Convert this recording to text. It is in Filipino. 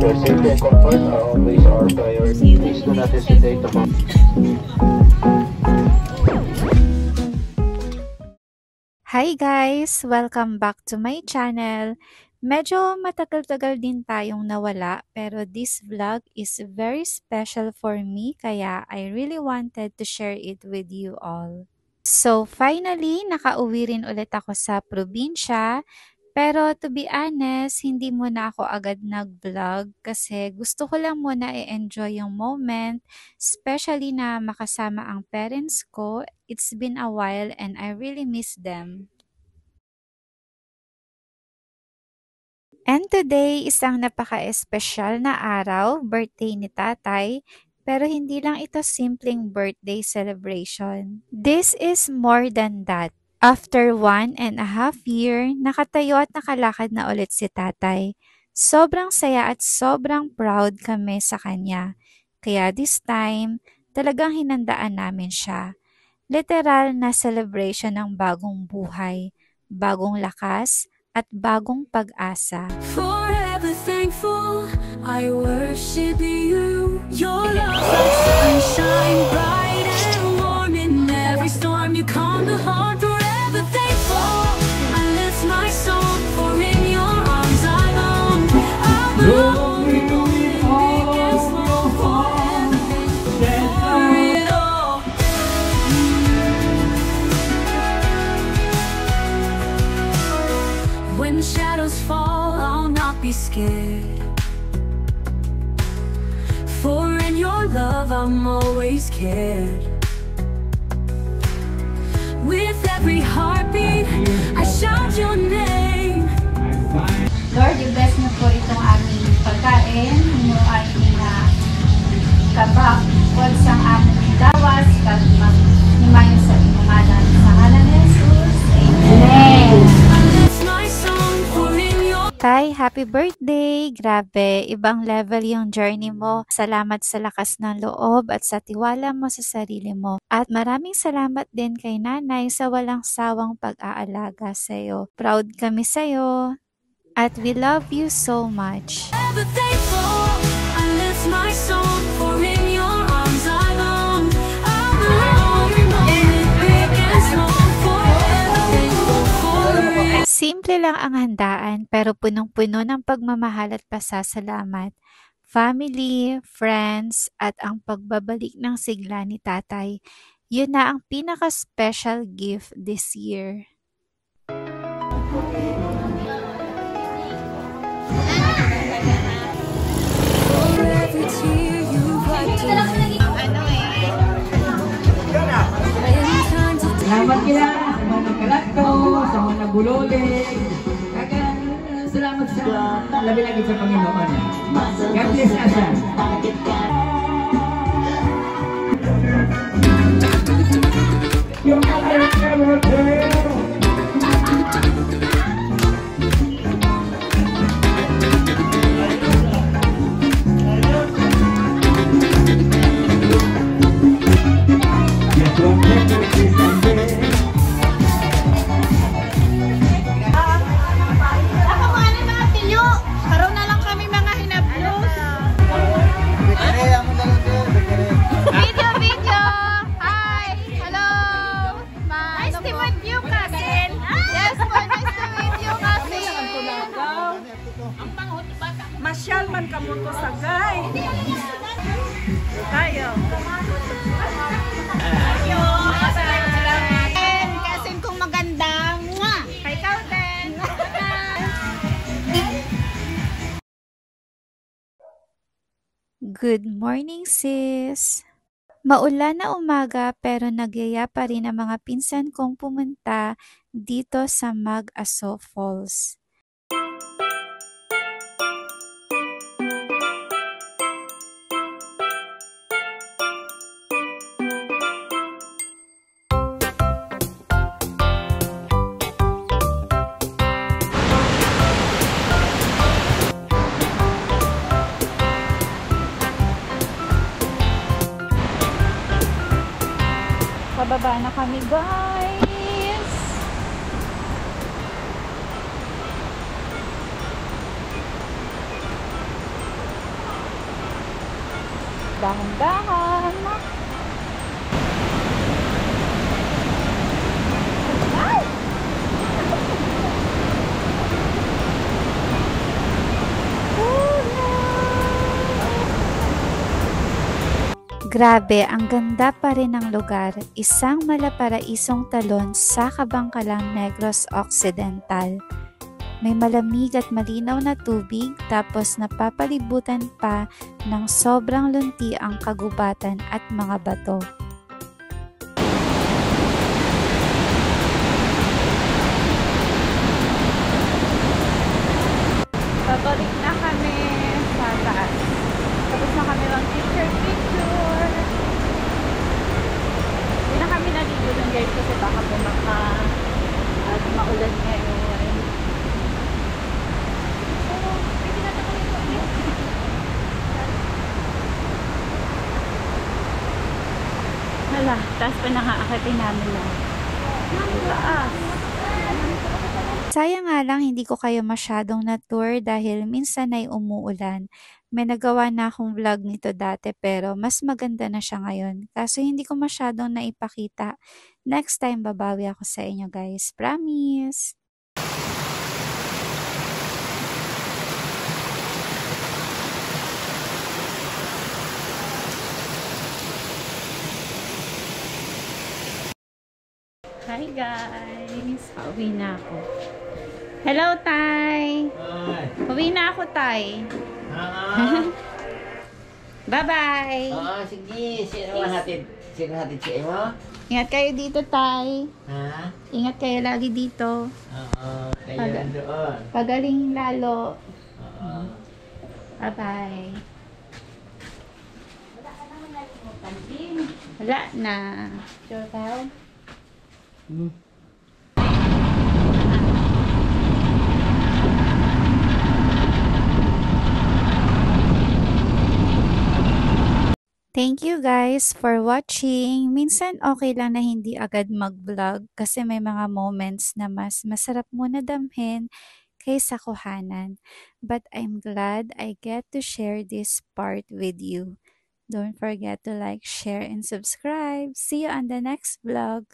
Your safety and comfort are always our priority. Please do not hesitate to come. Hi guys! Welcome back to my channel. Medyo matagal-tagal din tayong nawala pero this vlog is very special for me kaya I really wanted to share it with you all. So finally, nakauwi rin ulit ako sa probinsya. Pero to be honest, hindi muna ako agad nag-vlog kasi gusto ko lang muna i-enjoy yung moment, especially na makasama ang parents ko. It's been a while and I really miss them. And today, isang napaka-espesyal na araw, birthday ni tatay, pero hindi lang ito simpleng birthday celebration. This is more than that. After 1.5 year, nakatayo at nakalakad na ulit si tatay. Sobrang saya at sobrang proud kami sa kanya. Kaya this time, talagang hinandaan namin siya. Literal na celebration ng bagong buhay, bagong lakas, at bagong pag-asa. Forever thankful, I worship you. Your love like sunshine, bright and warm in every storm. You calm the heart. Forever thankful, I lift my soul, for in your arms I long. I belong. When shadows fall, I'll not be scared. For in your love, I'm always cared. With every heartbeat, I shout your name. Lord, i-bless niyo po itong aming pagkain. Inyo ay kabak, sa aming dawas, himayon sa inyong ngalan. Sa ngalan ni Jesus, Amen. Tay, happy birthday! Grabe, ibang level yung journey mo. Salamat sa lakas ng loob at sa tiwala mo sa sarili mo. At maraming salamat din kay nanay sa walang sawang pag-aalaga sa'yo. Proud kami sa'yo. At we love you so much. Simple lang ang handaan pero punong-puno ng pagmamahal at pasasalamat. Family, friends, at ang pagbabalik ng sigla ni tatay, yun na ang pinaka-special gift this year. Salamat kila sa mga nagkalakto, sa mga nagulole. Salamat sa labi-labi sa Panginoon. God bless us. Masyal man ka mo to sa gay. Tayo. Kasin kong maganda. Kay ikaw din. Good morning, sis! Maulan na umaga pero nagyaya pa rin ang mga pinsan kong pumunta dito sa Mag-Aso Falls. Pababa na kami, guys! Dahan-dahan. Grabe, ang ganda pa rin ng lugar. Isang malaparaisong talon sa Kabangkalang Negros Occidental. May malamig at malinaw na tubig tapos napapalibutan pa ng sobrang lunti ang kagubatan at mga bato. Babalik na kami sa taas. Tapos na kami lang picture. Hindi na kami naligo ng guys kasi baka bumaka at maulan ngayon. Hala, taas pa nakaakitin namin lang. Taas. Sayang nga lang hindi ko kayo masyadong na-tour dahil minsan ay umuulan. May nagawa na akong vlog nito dati pero mas maganda na siya ngayon. Kaso hindi ko masyadong naipakita. Next time babawi ako sa inyo guys. Promise! Hi guys! Pauwi na ako. Hello, Tay! Hi. Pauwi na ako, Tay. Bye-bye! Sige. Sino hatid sa mo? Ingat kayo dito, Tay. Ha? Ingat kayo lagi dito. Tayo doon. Pagaling lalo. Oo. Bye-bye. Wala na. Sure ka? Thank you guys for watching. Minsan okay lang na hindi agad mag-vlog kasi may mga moments na mas masarap muna damhin kaysa kuhanan. But I'm glad I get to share this part with you. Don't forget to like, share, and subscribe. See you on the next vlog.